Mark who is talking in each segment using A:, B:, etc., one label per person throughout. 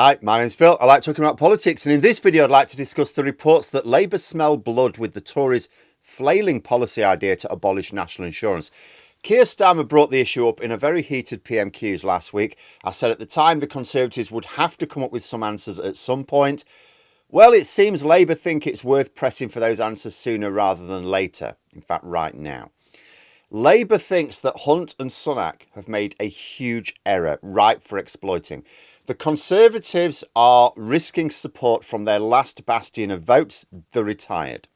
A: Hi, my name's Phil. I like talking about politics, and in this video I'd like to discuss the reports that Labour smell blood with the Tories' flailing policy idea to abolish national insurance. Keir Starmer brought the issue up in a very heated PMQs last week. I said at the time the Conservatives would have to come up with some answers at some point. Well, it seems Labour think it's worth pressing for those answers sooner rather than later. In fact, right now. Labour thinks that Hunt and Sunak have made a huge error, ripe for exploiting. The Conservatives are risking support from their last bastion of votes, the retired.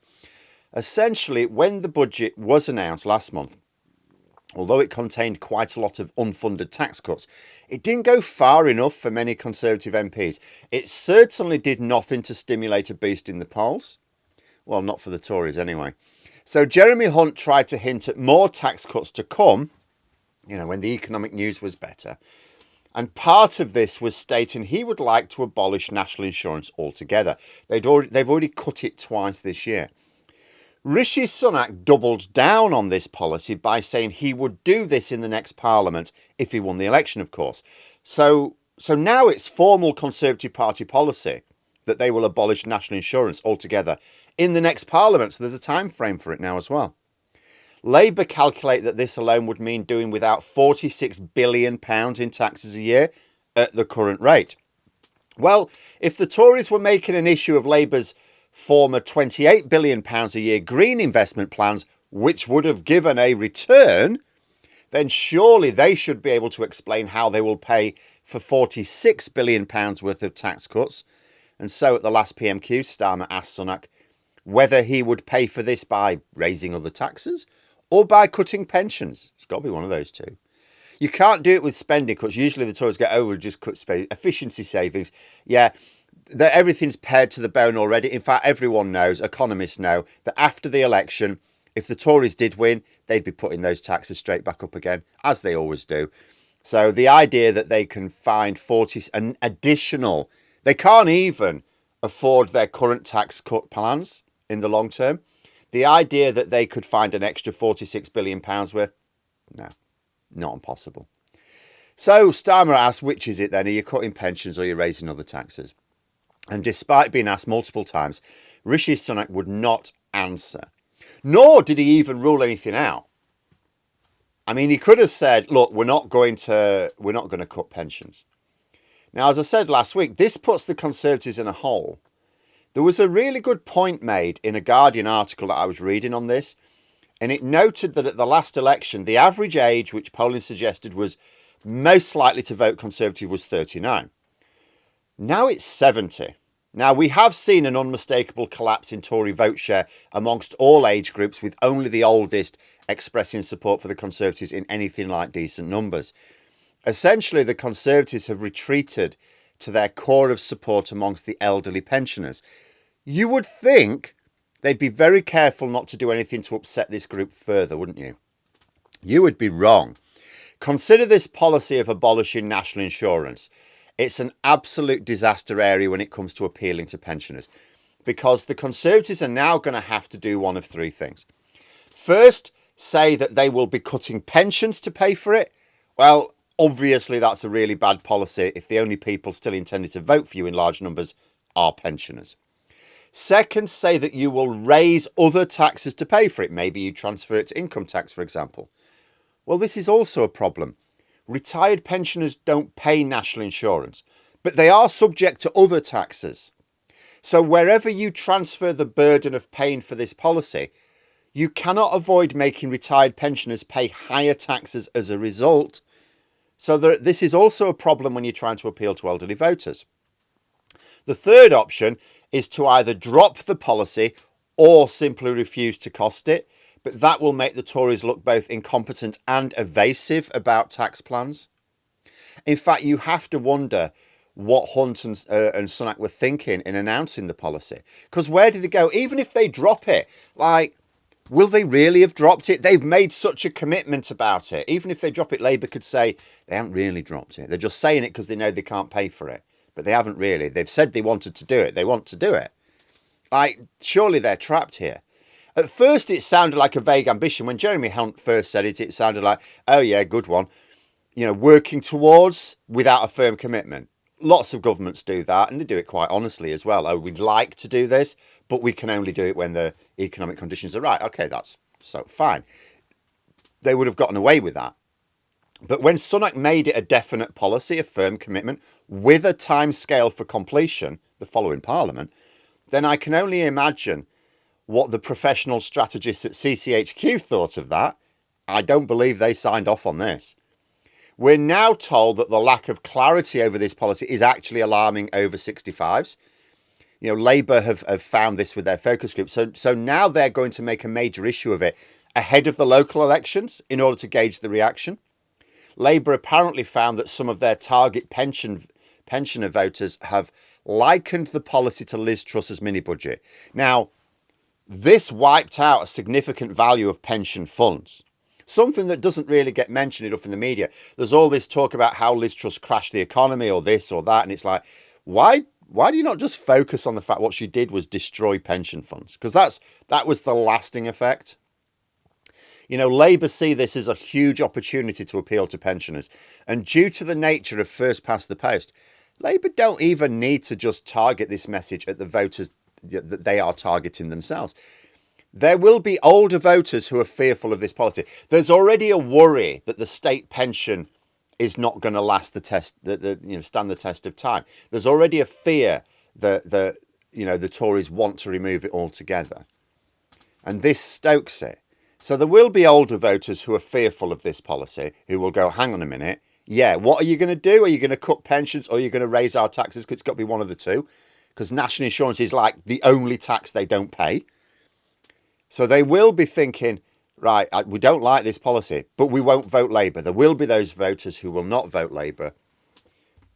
A: Essentially, when the budget was announced last month, although it contained quite a lot of unfunded tax cuts, it didn't go far enough for many Conservative MPs. It certainly did nothing to stimulate a boost in the polls. Well, not for the Tories anyway. So Jeremy Hunt tried to hint at more tax cuts to come, when the economic news was better. And part of this was stating he would like to abolish national insurance altogether. They've already cut it twice this year. Rishi Sunak doubled down on this policy by saying he would do this in the next Parliament if he won the election, of course. So now it's formal Conservative Party policy that they will abolish national insurance altogether in the next Parliament. So there's a time frame for it now as well. Labour calculate that this alone would mean doing without £46 billion in taxes a year at the current rate. Well, if the Tories were making an issue of Labour's former £28 billion a year green investment plans, which would have given a return, then surely they should be able to explain how they will pay for £46 billion worth of tax cuts. And so at the last PMQ, Starmer asked Sunak whether he would pay for this by raising other taxes or by cutting pensions. It's got to be one of those two. You can't do it with spending cuts. Usually the Tories get over just cut efficiency savings. Yeah, everything's pared to the bone already. In fact, everyone knows, economists know, that after the election, if the Tories did win, they'd be putting those taxes straight back up again, as they always do. So the idea that they can find an additional... They can't even afford their current tax cut plans in the long term. The idea that they could find an extra £46 billion worth, no, not impossible. So Starmer asked, which is it then? Are you cutting pensions or are you raising other taxes? And despite being asked multiple times, Rishi Sunak would not answer. Nor did he even rule anything out. I mean, he could have said, look, we're not going to cut pensions. Now, as I said last week, this puts the Conservatives in a hole. There was a really good point made in a Guardian article that I was reading on this, and it noted that at the last election, the average age which polling suggested was most likely to vote Conservative was 39. Now it's 70. Now, we have seen an unmistakable collapse in Tory vote share amongst all age groups, with only the oldest expressing support for the Conservatives in anything like decent numbers. Essentially, the Conservatives have retreated to their core of support amongst the elderly pensioners. You would think they'd be very careful not to do anything to upset this group further, wouldn't you? You would be wrong. Consider this policy of abolishing national insurance. It's an absolute disaster area when it comes to appealing to pensioners, because the Conservatives are now going to have to do one of three things. First, say that they will be cutting pensions to pay for it. Well, obviously, that's a really bad policy if the only people still intending to vote for you in large numbers are pensioners. Second, say that you will raise other taxes to pay for it. Maybe you transfer it to income tax, for example. Well, this is also a problem. Retired pensioners don't pay national insurance, but they are subject to other taxes. So wherever you transfer the burden of paying for this policy, you cannot avoid making retired pensioners pay higher taxes as a result. So this is also a problem when you're trying to appeal to elderly voters. The third option is to either drop the policy or simply refuse to cost it. But that will make the Tories look both incompetent and evasive about tax plans. In fact, you have to wonder what Hunt and Sunak were thinking in announcing the policy. Because where did they go? Even if they drop it, will they really have dropped it? They've made such a commitment about it. Even if they drop it, Labour could say they haven't really dropped it. They're just saying it because they know they can't pay for it. But they haven't really. They've said they wanted to do it. They want to do it. Surely they're trapped here. At first, it sounded like a vague ambition. When Jeremy Hunt first said it, it sounded like, oh yeah, good one. Working towards without a firm commitment. lots of governments do that, and they do it quite honestly as well. Oh, we'd like to do this, but we can only do it when the economic conditions are right. Okay, that's so fine. They would have gotten away with that. But when Sunak made it a definite policy, a firm commitment, with a time scale for completion, the following Parliament, then I can only imagine what the professional strategists at CCHQ thought of that. I don't believe they signed off on this. We're now told that the lack of clarity over this policy is actually alarming over 65s. Labour have found this with their focus group. So now they're going to make a major issue of it ahead of the local elections in order to gauge the reaction. Labour apparently found that some of their target pensioner voters have likened the policy to Liz Truss's mini-budget. Now, this wiped out a significant value of pension funds, something that doesn't really get mentioned enough in the media. There's all this talk about how Liz Truss crashed the economy or this or that, and it's like, why do you not just focus on the fact what she did was destroy pension funds? Because that was the lasting effect. Labour see this as a huge opportunity to appeal to pensioners. And due to the nature of first past the post, Labour don't even need to just target this message at the voters that they are targeting themselves. There will be older voters who are fearful of this policy. There's already a worry that the state pension is not going to last the test, stand the test of time. There's already a fear that the Tories want to remove it altogether. And this stokes it. So there will be older voters who are fearful of this policy, who will go, hang on a minute. Yeah, what are you going to do? Are you going to cut pensions or are you going to raise our taxes? Because it's got to be one of the two. Because national insurance is like the only tax they don't pay. So they will be thinking, right, we don't like this policy, but we won't vote Labour. There will be those voters who will not vote Labour.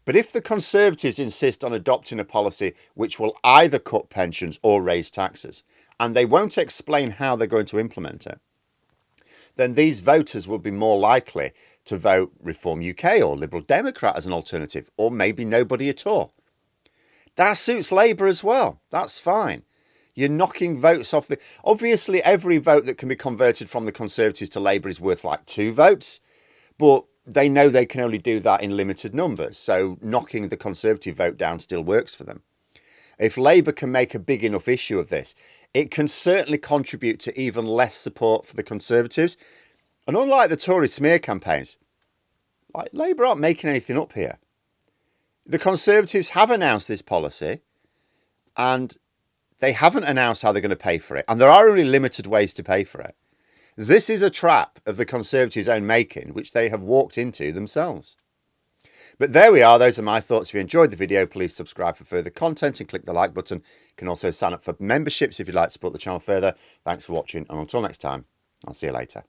A: But if the Conservatives insist on adopting a policy which will either cut pensions or raise taxes, and they won't explain how they're going to implement it, then these voters will be more likely to vote Reform UK or Liberal Democrat as an alternative, or maybe nobody at all. That suits Labour as well. That's fine. You're knocking votes off the... Obviously, every vote that can be converted from the Conservatives to Labour is worth like 2 votes, but they know they can only do that in limited numbers, so knocking the Conservative vote down still works for them. If Labour can make a big enough issue of this, it can certainly contribute to even less support for the Conservatives. And unlike the Tory smear campaigns, Labour aren't making anything up here. The Conservatives have announced this policy and they haven't announced how they're going to pay for it. And there are only limited ways to pay for it. This is a trap of the Conservatives' own making, which they have walked into themselves. But there we are. Those are my thoughts. If you enjoyed the video, please subscribe for further content and click the like button. You can also sign up for memberships if you'd like to support the channel further. Thanks for watching. And until next time, I'll see you later.